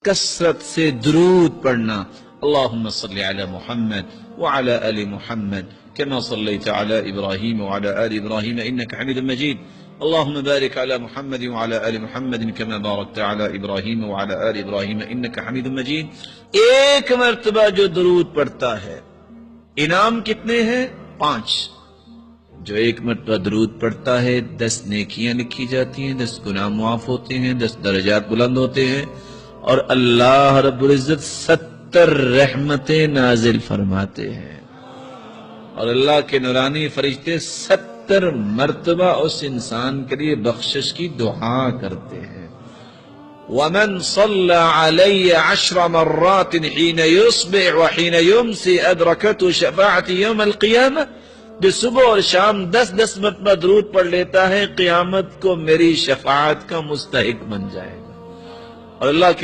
کثرت سے درود پڑھنا. اللہم صلی علی محمد وعلی آل محمد كما صليت على إبراهيم وعلى آل إبراهيم إنك حميد مجيد. اللهم بارك على محمد وعلى آل محمد كما باركت على إبراهيم وعلى آل إبراهيم إنك حميد مجيد. ایک مرتبہ جو درود پڑھتا ہے انعام کتنے ہیں؟ 5. جو ایک مرتبہ درود پڑھتا ہے 10 نیکیاں لکھی جاتی ہیں، 10 گناہ معاف ہوتے ہیں، 10 درجات بلند ہوتے ہیں، اور اللہ رب العزت 70 رحمتیں نازل فرماتے ہیں، اور اللہ کے نورانی فرشتے 70 مرتبہ اس انسان کے لیے بخشش کی دعا کرتے ہیں. وَمَنْ صَلَّى عَلَيَّ 10 مرات حين يصبح وحين يمسي أدركته شفاعتي يوم القيامة. جو صبح اور شام 10 مرتبہ درود پڑھ لیتا ہے قیامت کو میری شفاعت کا مستحق بن جائے گا. اور اللہ کے